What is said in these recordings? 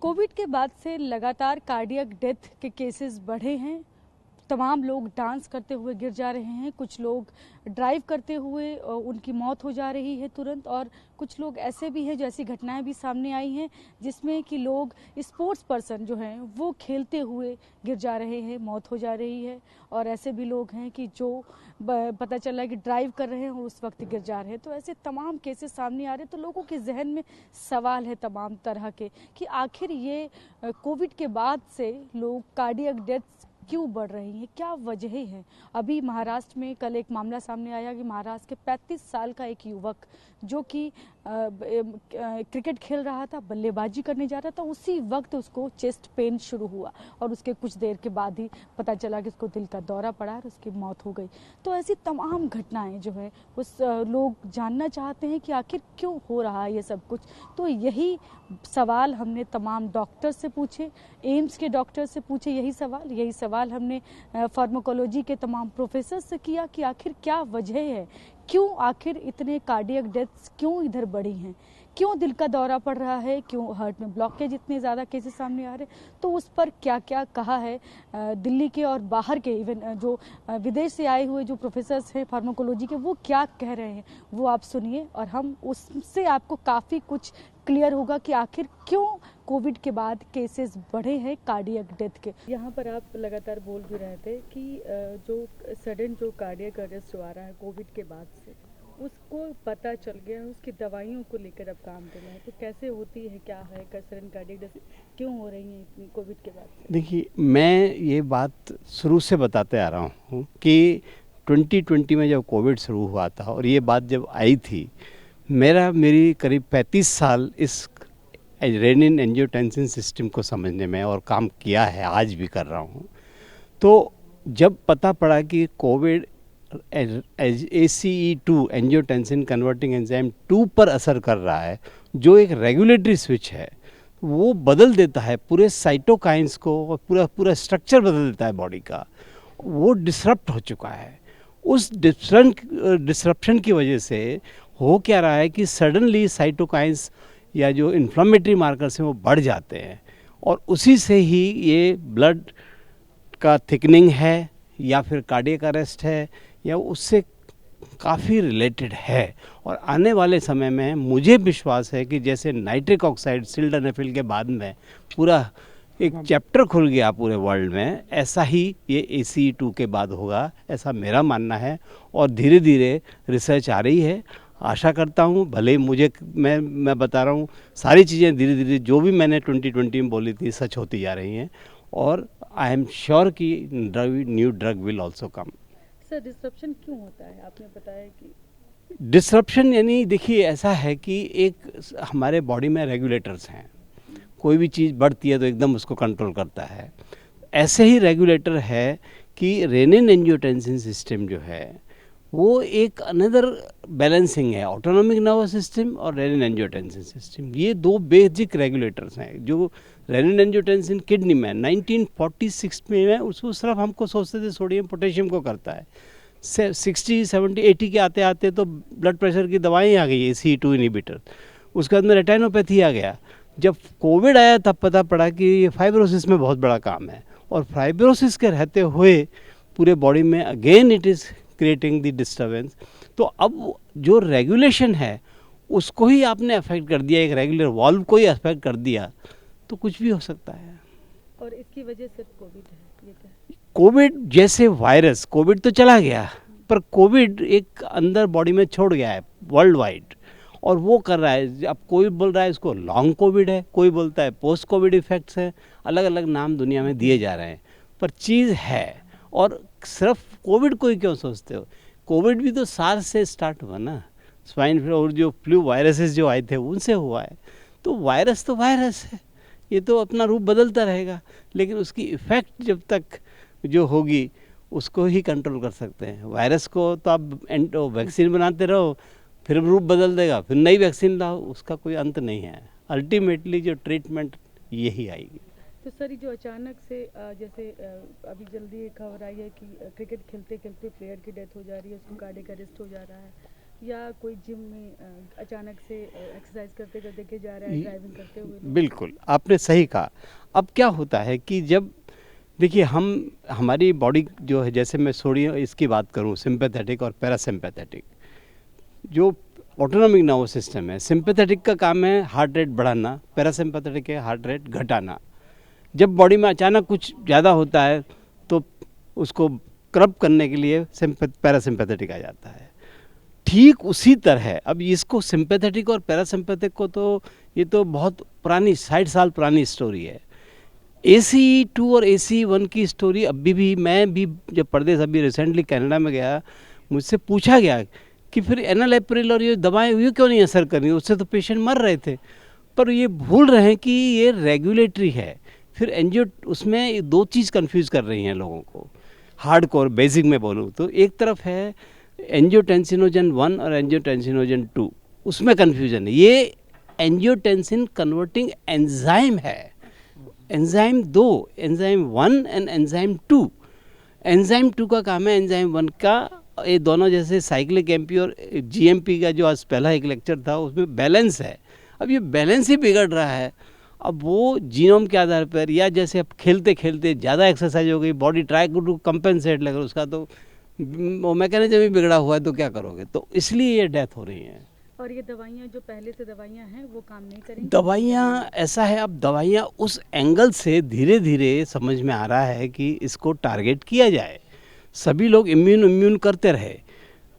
Covid के बाद से लगातार कार्डियक डेथ के केसेस बढ़े हैं। तमाम लोग डांस करते हुए गिर जा रहे हैं, कुछ लोग ड्राइव करते हुए उनकी मौत हो जा रही है तुरंत, और कुछ लोग ऐसे भी हैं जो ऐसी घटनाएं भी सामने आई हैं जिसमें कि लोग स्पोर्ट्स पर्सन जो हैं वो खेलते हुए गिर जा रहे हैं, मौत हो जा रही है। और ऐसे भी लोग हैं कि जो पता चला है कि ड्राइव कर रहे हैं और उस वक्त गिर जा रहे हैं। तो ऐसे तमाम केसेस सामने आ रहे हैं, तो लोगों के जहन में सवाल है तमाम तरह के कि आखिर ये कोविड के बाद से लोग कार्डियक डेथ क्यों बढ़ रही हैं, क्या वजहें हैं। अभी महाराष्ट्र में कल एक मामला सामने आया कि महाराष्ट्र के 35 साल का एक युवक जो कि क्रिकेट खेल रहा था, बल्लेबाजी करने जा रहा था, उसी वक्त उसको चेस्ट पेन शुरू हुआ और उसके कुछ देर के बाद ही पता चला कि उसको दिल का दौरा पड़ा और उसकी मौत हो गई। तो ऐसी तमाम घटनाएं जो है उस लोग जानना चाहते हैं कि आखिर क्यों हो रहा है ये सब कुछ। तो यही सवाल हमने तमाम डॉक्टर से पूछे, एम्स के डॉक्टर से पूछे यही सवाल हमने फार्माकोलॉजी के तमाम प्रोफेसर से किया कि आखिर क्या वजह है, क्यों आखिर इतने कार्डियक डेथ्स क्यों इधर बढ़ी हैं, क्यों दिल का दौरा पड़ रहा है, क्यों हार्ट में ब्लॉकेज इतने ज़्यादा केसेस सामने आ रहे हैं। तो उस पर क्या क्या कहा है दिल्ली के और बाहर के इवन जो विदेश से आए हुए जो प्रोफेसर्स हैं फार्माकोलॉजी के, वो क्या कह रहे हैं वो आप सुनिए और हम उससे आपको काफ़ी कुछ क्लियर होगा कि आखिर क्यों कोविड के बाद केसेस बढ़े हैं कार्डियक डेथ के। यहाँ पर आप लगातार बोल भी रहे थे कि जो सडन जो कार्डियक अरेस्ट हो रहा है कोविड के बाद से, उसको पता चल गया, उसकी दवाइयों को लेकर अब काम देना है। तो कैसे होती है, क्या है सडन कार्डियक डेथ क्यों हो रही है इतनी कोविड के बाद से? देखिए, मैं ये बात शुरू से बताते आ रहा हूँ कि 2020 में जब कोविड शुरू हुआ था और ये बात जब आई थी, मेरी करीब 35 साल इस रेनिन एंजियोटेंसिन सिस्टम को समझने में और काम किया है, आज भी कर रहा हूँ। तो जब पता पड़ा कि Covid ACE2 angiotensin converting enzyme 2 पर असर कर रहा है, जो एक रेगुलेटरी स्विच है, वो बदल देता है पूरे साइटोकाइंस को और पूरा स्ट्रक्चर बदल देता है बॉडी का, वो डिसरप्ट हो चुका है। उस डिसरप्शन की वजह से हो क्या रहा है कि सडनली साइटोकाइंस या जो इन्फ्लेमेटरी मार्कर्स हैं वो बढ़ जाते हैं, और उसी से ही ये ब्लड का थिकनिंग है या फिर कार्डियक अरेस्ट है या उससे काफ़ी रिलेटेड है। और आने वाले समय में मुझे विश्वास है कि जैसे नाइट्रिक ऑक्साइड सिल्डेनाफिल के बाद में पूरा एक चैप्टर खुल गया पूरे वर्ल्ड में, ऐसा ही ये ACE2 के बाद होगा, ऐसा मेरा मानना है। और धीरे धीरे रिसर्च आ रही है, आशा करता हूँ, भले ही मैं बता रहा हूँ, सारी चीज़ें धीरे धीरे जो भी मैंने 2020 में बोली थी सच होती जा रही हैं, और आई एम श्योर कि new drug will also come. Sir, disruption क्यों होता है? आपने बताया कि डिसरप्शन यानी देखिए ऐसा है कि एक हमारे बॉडी में रेगुलेटर्स हैं, कोई भी चीज़ बढ़ती है तो एकदम उसको कंट्रोल करता है। ऐसे ही रेगुलेटर है कि रेनिन एंजियोटेंसिन सिस्टम जो है वो एक अनदर बैलेंसिंग है, ऑटोनॉमिक नर्वस सिस्टम और रेनिन एंजियोटेंसिन सिस्टम, ये दो बेसिक रेगुलेटर्स हैं। जो रेनिन एंजियोटेंसिन किडनी में 1946 में उस तरफ हमको सोचते थे सोडियम पोटेशियम को करता है, 60 70 80 के आते आते तो ब्लड प्रेशर की दवाएं आ गई, ACE2 इनहिबिटर, उसके बाद में रेटाइनोपैथी आ गया। जब कोविड आया तब पता पड़ा कि ये फाइब्रोसिस में बहुत बड़ा काम है, और फाइब्रोसिस के रहते हुए पूरे बॉडी में again it is creating the disturbance. तो अब जो रेगुलेशन है उसको ही आपने अफेक्ट कर दिया, एक रेगुलर वॉल्व को ही अफेक्ट कर दिया, तो कुछ भी हो सकता है। और इसकी वजह सिर्फ कोविड है, ये क्या है? कोविड जैसे वायरस, कोविड तो चला गया पर कोविड एक अंदर बॉडी में छोड़ गया है वर्ल्ड वाइड, और वो कर रहा है। अब कोई बोल रहा है इसको लॉन्ग कोविड है, कोई बोलता है पोस्ट कोविड इफेक्ट्स हैं, अलग अलग नाम दुनिया में दिए जा रहे हैं, पर चीज़ है। और सिर्फ कोविड को ही क्यों सोचते हो, कोविड भी तो सार्स से स्टार्ट हुआ ना, स्वाइन फ्लू और जो फ्लू वायरसेस जो आए थे उनसे हुआ है। तो वायरस है, ये तो अपना रूप बदलता रहेगा, लेकिन उसकी इफ़ेक्ट जब तक जो होगी उसको ही कंट्रोल कर सकते हैं। वायरस को तो आप वैक्सीन बनाते रहो, फिर रूप बदल देगा, फिर नई वैक्सीन लाओ, उसका कोई अंत नहीं है। अल्टीमेटली जो ट्रीटमेंट यही आएगी। तो सर, जो अचानक से जैसे अभी जल्दी एक खबर आई है कि क्रिकेट खेलते खेलते प्लेयर की डेथ हो जा रही है, उसको कार्डियक अरेस्ट हो जा रहा है, या कोई जिम में अचानक से एक्सरसाइज करते करते गिर जा रहा है, ड्राइविंग करते हुए? बिल्कुल आपने सही कहा। अब क्या होता है कि जब देखिए हमारी बॉडी जो है, जैसे मैं सोडियम इसकी बात करूं, सिंपैथेटिक और पैरासिम्पैथेटिक, जो ऑटोनॉमिक नर्वस सिस्टम है, सिंपैथेटिक का काम है हार्ट रेट बढ़ाना, पैरासिम्पैथेटिक है हार्ट रेट घटाना। जब बॉडी में अचानक कुछ ज़्यादा होता है तो उसको करब करने के लिए पैरासिम्पैथेटिक आ जाता है। ठीक उसी तरह अब इसको सिंपैथेटिक और पैरासिम्पैथिक को तो ये तो बहुत पुरानी 60 साल पुरानी स्टोरी है। ACE2 और ACE1 की स्टोरी अभी भी, मैं भी जब परदेश अभी रिसेंटली कनाडा में गया, मुझसे पूछा गया कि फिर एनालेप्रिल और ये दवाएं ये क्यों नहीं असर कर रही, उससे तो पेशेंट मर रहे थे। पर ये भूल रहे हैं कि ये रेगुलेटरी है। फिर एंजियो उसमें दो चीज़ कंफ्यूज कर रही हैं लोगों को। हार्डकोर बेसिक में बोलूँ तो एक तरफ है एंजियोटेंसिनोजन 1 और एंजियोटेंसिनोजन 2, उसमें कन्फ्यूजन है। ये एंजियोटेंसिन कन्वर्टिंग एंजाइम है, enzyme 2, enzyme 1 and enzyme 2। Enzyme 2 का काम है एंजाइम 1 का, ये दोनों जैसे साइक्लिक एमपी और GMP का जो आज पहला एक लेक्चर था उसमें बैलेंस है। अब ये बैलेंस ही बिगड़ रहा है। अब वो जीनोम के आधार पर, या जैसे अब खेलते खेलते ज़्यादा एक्सरसाइज हो गई, बॉडी ट्राई टू कंपेंसेट, लेकर उसका तो वो मैकेनिज्म ही बिगड़ा हुआ है, तो क्या करोगे। तो इसलिए ये डेथ हो रही है। और ये दवाइयाँ जो पहले से दवाइयाँ हैं वो काम नहीं करेंगी? दवाइयाँ ऐसा है, अब दवाइयाँ उस एंगल से धीरे धीरे समझ में आ रहा है कि इसको टारगेट किया जाए। सभी लोग इम्यून करते रहे,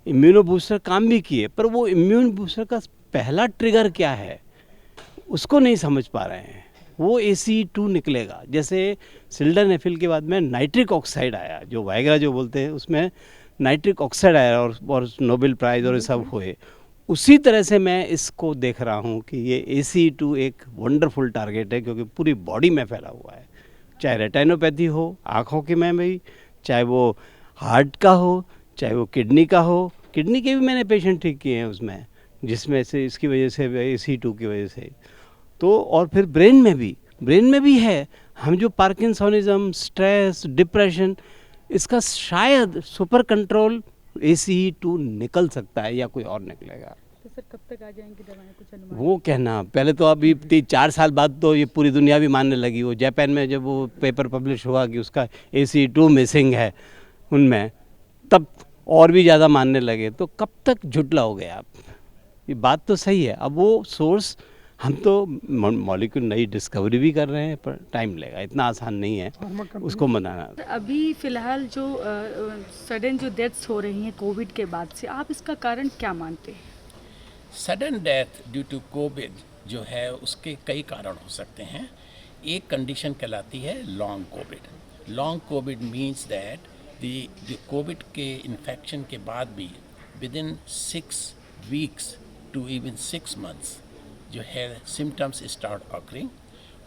इम्यूनो बूस्टर काम भी किए, पर वो इम्यून बूस्टर का पहला ट्रिगर क्या है उसको नहीं समझ पा रहे हैं। वो ACE2 निकलेगा। जैसे सिल्डरनेफिल के बाद में नाइट्रिक ऑक्साइड आया, जो वायग्रा जो बोलते हैं, उसमें नाइट्रिक ऑक्साइड आया और नोबेल प्राइज़ और ये सब हुए। उसी तरह से मैं इसको देख रहा हूँ कि ये ACE2 एक वंडरफुल टारगेट है, क्योंकि पूरी बॉडी में फैला हुआ है। चाहे रेटिनोपैथी हो, आँखों की मेमोरी, चाहे वो हार्ट का हो, चाहे वो किडनी का हो। किडनी के भी मैंने पेशेंट ठीक किए हैं उसमें, जिसमें से इसकी वजह से ACE2 की वजह से। तो और फिर ब्रेन में भी है। हम जो पार्किंसोनिज्म, स्ट्रेस, डिप्रेशन, इसका शायद सुपर कंट्रोल ACE2 निकल सकता है, या कोई और निकलेगा। तो सर कब तक आ जाएंगी दवाएं, कुछ अनुमान? वो कहना पहले तो अभी 3-4 साल बाद तो ये पूरी दुनिया भी मानने लगी। वो जापान में जब वो पेपर पब्लिश हुआ कि उसका ACE2 मिसिंग है उनमें, तब और भी ज़्यादा मानने लगे। तो कब तक झुटलाओगे आप? ये बात तो सही है। अब वो सोर्स, हम तो मॉलिक्यूल नई डिस्कवरी भी कर रहे हैं, पर टाइम लगेगा, इतना आसान नहीं है उसको मनाना। अभी फिलहाल जो सडन जो डेथ्स हो रही हैं कोविड के बाद से, आप इसका कारण क्या मानते हैं? Sudden death due to COVID जो है उसके कई कारण हो सकते हैं। एक कंडीशन कहलाती है long COVID. Long COVID means that the COVID के इन्फेक्शन के बाद भी within 6 weeks to even 6 months जो है सिम्टम्स स्टार्ट ऑकरिंग।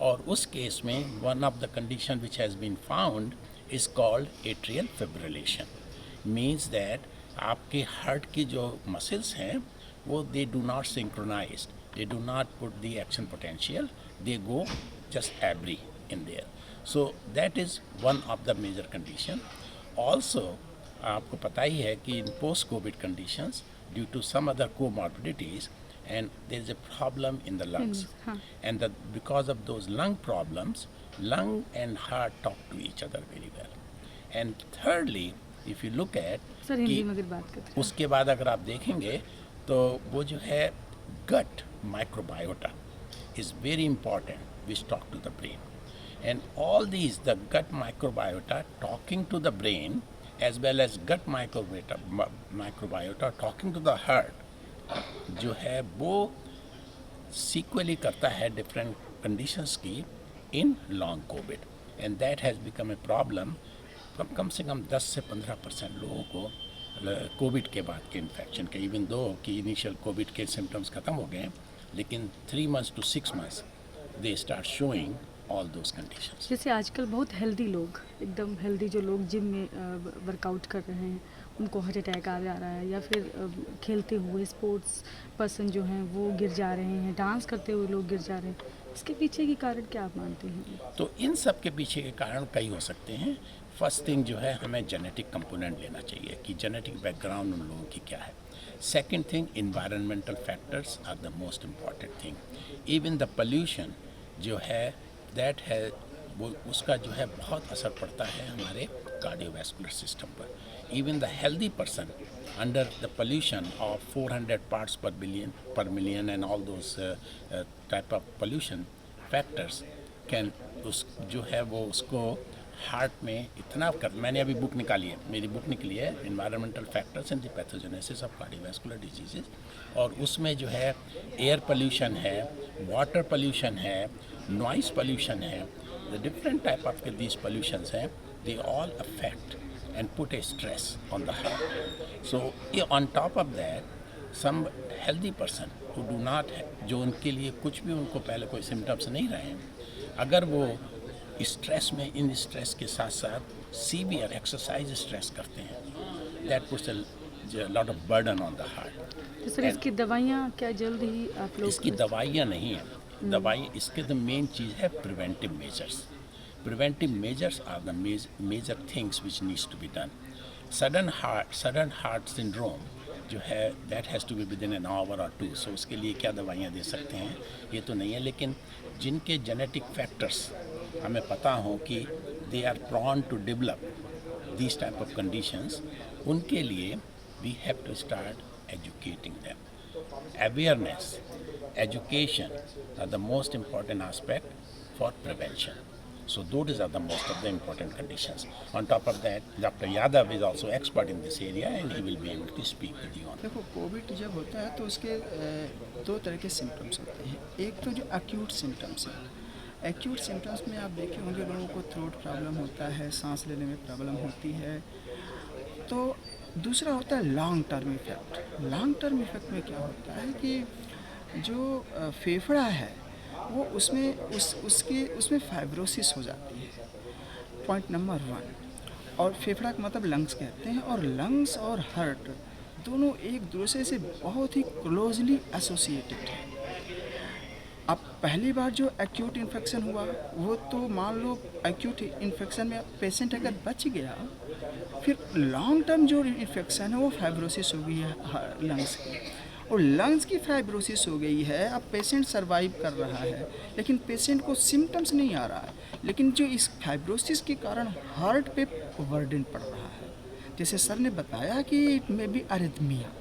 और उस केस में one of the condition which has been found is called atrial fibrillation. Means that आपके हार्ट की जो मसल्स हैं वो they do not synchronise, they do not put the action potential, they go just every in there. So that is one of the major condition. Also आपको पता ही है कि in post covid conditions due to some other comorbidities and there is a problem in the lungs, and because of those lung problems, lung and heart talk to each other very well. And thirdly, if you look at sir Hindi में अगर बात करते हैं, उसके बाद अगर आप देखेंगे तो वो जो है gut microbiota is very important, which talk to the brain, and all these, the gut microbiota talking to the brain as well as gut microbiota talking to the heart जो है वो सीक्वली करता है डिफरेंट कंडीशंस की in long covid, and that has become a problem. कम से कम 10 से 15% लोगों को कोविड के बाद के इन्फेक्शन के, इवन दो कि इनिशियल कोविड के सिम्टम्स ख़त्म हो गए, लेकिन 3 months to 6 months they start showing all those conditions. जैसे आजकल बहुत हेल्दी लोग, एकदम हेल्दी जो लोग जिम में वर्कआउट कर रहे हैं, उनको हार्ट अटैक आ जा रहा है, या फिर खेलते हुए स्पोर्ट्स पर्सन जो हैं वो गिर जा रहे हैं, डांस करते हुए लोग गिर जा रहे हैं, इसके पीछे के कारण क्या आप मानते हैं? तो इन सब के पीछे के कारण कई हो सकते हैं। फर्स्ट थिंग जो है हमें जेनेटिक कंपोनेंट लेना चाहिए कि जेनेटिक बैकग्राउंड उन लोगों की क्या है. Second thing, environmental factors are the most important thing. Even the pollution जो है दैट है वो उसका जो है बहुत असर पड़ता है हमारे कार्डियोवैस्कुलर सिस्टम पर. Even the healthy person under the pollution of 400 parts per million and all those type of pollution factors can उस जो है वो उसको हार्ट में इतना कर. मैंने अभी बुक निकाली है, मेरी बुक निकली है environmental factors and the pathogenesis of cardiovascular diseases, और उसमें जो है एयर पोल्यूशन है, वाटर पोल्यूशन है, नॉइस पोल्यूशन है, the different type of these pollutions हैं, they all affect and put a stress on the heart. So on top of that, some healthy person who do not जो उनके लिए कुछ भी उनको पहले कोई सिम्टम्स नहीं रहे हैं, अगर वो स्ट्रेस में इन स्ट्रेस के साथ साथ सीवियर एक्सरसाइज स्ट्रेस करते हैं, that puts a lot of burden on the heart. तो सर इसकी दवाइयाँ क्या जल्द ही आप लोग? इसकी दवाइयाँ नहीं है, दवाई इसके तो मेन चीज़ है preventive measures. Preventive measures are the major things which needs to be done. Sudden heart syndrome जो है that has to be within an hour or two. So उसके लिए क्या दवाइयाँ दे सकते हैं ये तो नहीं है, लेकिन जिनके genetic factors हमें पता हो कि they are prone to develop these type of conditions, उनके लिए we have to start educating them. Awareness, education are the most important aspect for prevention. So those are the most of the important conditions. On top of that, Dr. Yadav is also expert in this area and he will be able to speak with you on. देखो, Covid जब होता है तो उसके दो तरह के symptoms होते हैं. एक तो जो एक्यूट सिम्टम्स है, एक्यूट सिम्टम्स में आप देखे होंगे लोगों को थ्रोट प्रॉब्लम होता है, सांस लेने में प्रॉब्लम होती है. तो दूसरा होता है long term effect. Long term effect में क्या होता है कि जो फेफड़ा है वो उसमें फाइब्रोसिस हो जाती है, पॉइंट नंबर 1. और फेफड़ा का मतलब लंग्स कहते हैं, और लंग्स और हार्ट दोनों एक दूसरे से बहुत ही क्लोजली एसोसिएटेड हैं. अब पहली बार जो एक्यूट इन्फेक्शन हुआ वो तो मान लो एक्यूट इन्फेक्शन में पेशेंट अगर बच गया, फिर लॉन्ग टर्म जो इन्फेक्शन है वो फाइब्रोसिस हो गई है लंग्स की, और लंग्स की फाइब्रोसिस हो गई है. अब पेशेंट सरवाइव कर रहा है लेकिन पेशेंट को सिम्टम्स नहीं आ रहा है, लेकिन जो इस फाइब्रोसिस के कारण हार्ट पे बर्डन पड़ रहा है. जैसे सर ने बताया कि it may be arrhythmia.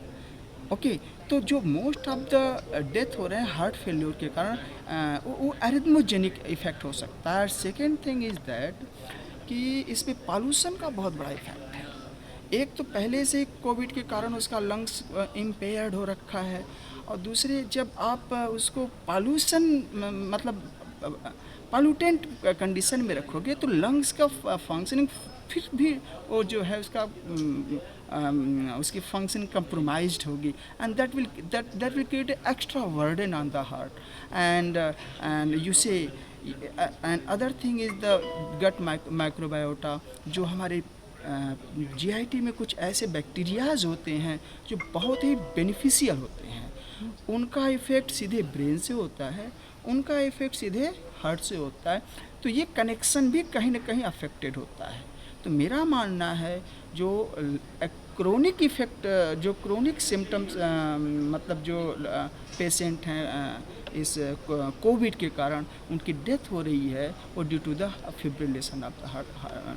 Okay, तो जो मोस्ट ऑफ द डेथ हो रहे हैं हार्ट फेल्योर के कारण वो अरिथमोजेनिक इफेक्ट हो सकता है. सेकेंड थिंग इज़ दैट कि इसमें पॉल्यूशन का बहुत बड़ा इफेक्ट है. एक तो पहले से कोविड के कारण उसका लंग्स इम्पेयर्ड हो रखा है, और दूसरे जब आप उसको पॉल्यूशन मतलब पॉल्यूटेंट कंडीशन में रखोगे तो लंग्स का फंक्शनिंग फिर भी वो जो है उसका उसकी फंक्शन कंप्रोमाइज्ड होगी, and that will create extra burden on the heart. And you see and other thing is the gut microbiota. जो हमारे जीआईटी में कुछ ऐसे बैक्टीरियाज होते हैं जो बहुत ही बेनिफिशियल होते हैं, उनका इफ़ेक्ट सीधे ब्रेन से होता है, उनका इफ़ेक्ट सीधे हार्ट से होता है. तो ये कनेक्शन भी कहीं ना कहीं अफेक्टेड होता है. तो मेरा मानना है जो क्रोनिक इफ़ेक्ट, जो क्रोनिक सिम्टम्स मतलब जो पेशेंट हैं इस कोविड के कारण उनकी डेथ हो रही है, वो due to the fibrillation of the heart,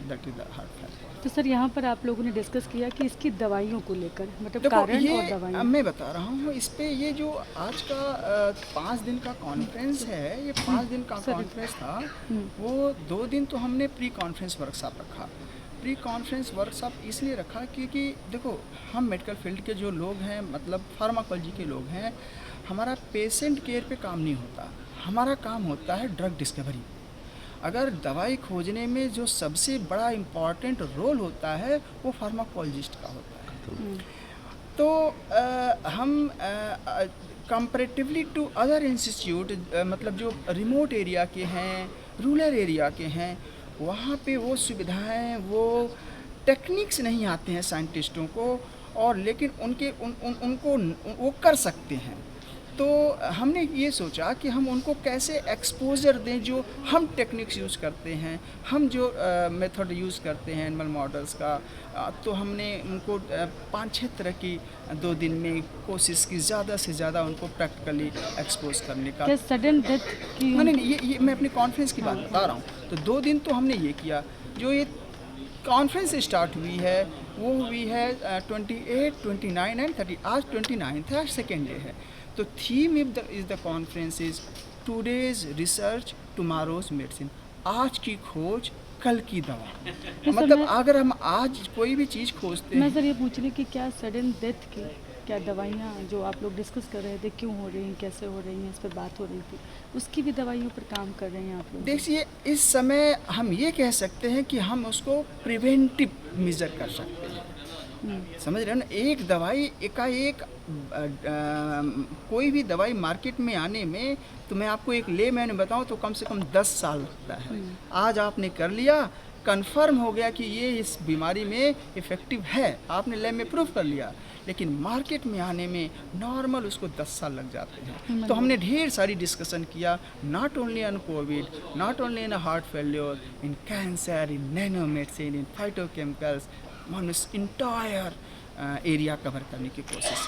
that is the heart failure. तो सर यहाँ पर आप लोगों ने डिस्कस किया कि इसकी दवाइयों को लेकर, मतलब कारण और दवाइयाँ. मैं बता रहा हूँ इस पे, ये जो आज का 5 दिन का कॉन्फ्रेंस है, ये 5 दिन का कॉन्फ्रेंस था, वो 2 दिन तो हमने प्री कॉन्फ्रेंस वर्कशॉप रखा. प्री कॉन्फ्रेंस वर्कशॉप इसलिए रखा क्योंकि देखो हम मेडिकल फील्ड के जो लोग हैं, मतलब फार्माकोलॉजी के लोग हैं, हमारा पेशेंट केयर पे काम नहीं होता, हमारा काम होता है ड्रग डिस्कवरी. अगर दवाई खोजने में जो सबसे बड़ा इम्पॉर्टेंट रोल होता है वो फार्माकोलॉजिस्ट का होता है. तो हम कंपैरेटिवली टू अदर इंस्टीट्यूट, मतलब जो रिमोट एरिया के हैं, रूरल एरिया के हैं, वहाँ पे वो सुविधाएं, वो टेक्निक्स नहीं आते हैं साइंटिस्टों को, और लेकिन उनको वो कर सकते हैं. तो हमने ये सोचा कि हम उनको कैसे एक्सपोजर दें, जो हम टेक्निक्स यूज़ करते हैं, हम जो मेथड यूज़ करते हैं एनिमल मॉडल्स का। तो हमने उनको 5-6 तरह की 2 दिन में कोशिश की, ज़्यादा से ज़्यादा उनको प्रैक्टिकली एक्सपोज करने का। क्या सडन डेथ की? नहीं, ये मैं अपनी कॉन्फ्रेंस की बात बता रहा हूँ। तो 2 दिन तो हमने ये किया। जो ये कॉन्फ्रेंस स्टार्ट हुई है वो हुई है 28, 29 एंड 30। आज 29 है, आज सेकेंड डे है। तो theme is the conference is today's research tomorrow's medicine. आज की खोज कल की दवा। मतलब अगर हम आज कोई भी चीज़ खोजते मैं हैं। सर ये पूछ रही कि क्या सडन डेथ की क्या दवाइयाँ जो आप लोग डिस्कस कर रहे थे क्यों हो रही हैं, कैसे हो रही हैं, इस पर बात हो रही थी, उसकी भी दवाइयों पर काम कर रहे हैं आप लोग? देखिए, इस समय हम ये कह सकते हैं कि हम उसको प्रिवेंटिव मेजर कर सकते हैं। समझ रहे हो ना? एक दवाई एकाएक कोई भी दवाई मार्केट में आने में, तो मैं आपको एक लेमैन बताऊं तो कम से कम 10 साल लगता है। आज आपने कर लिया, कंफर्म हो गया कि ये इस बीमारी में इफ़ेक्टिव है, आपने लैब में प्रूफ कर लिया, लेकिन मार्केट में आने में नॉर्मल उसको 10 साल लग जाते हैं। तो हमने ढेर सारी डिस्कशन किया, not only on Covid, not only in heart failure, in cancer, in nano medicine, in phytochemicals. हमने इंटायर एरिया कवर करने की कोशिश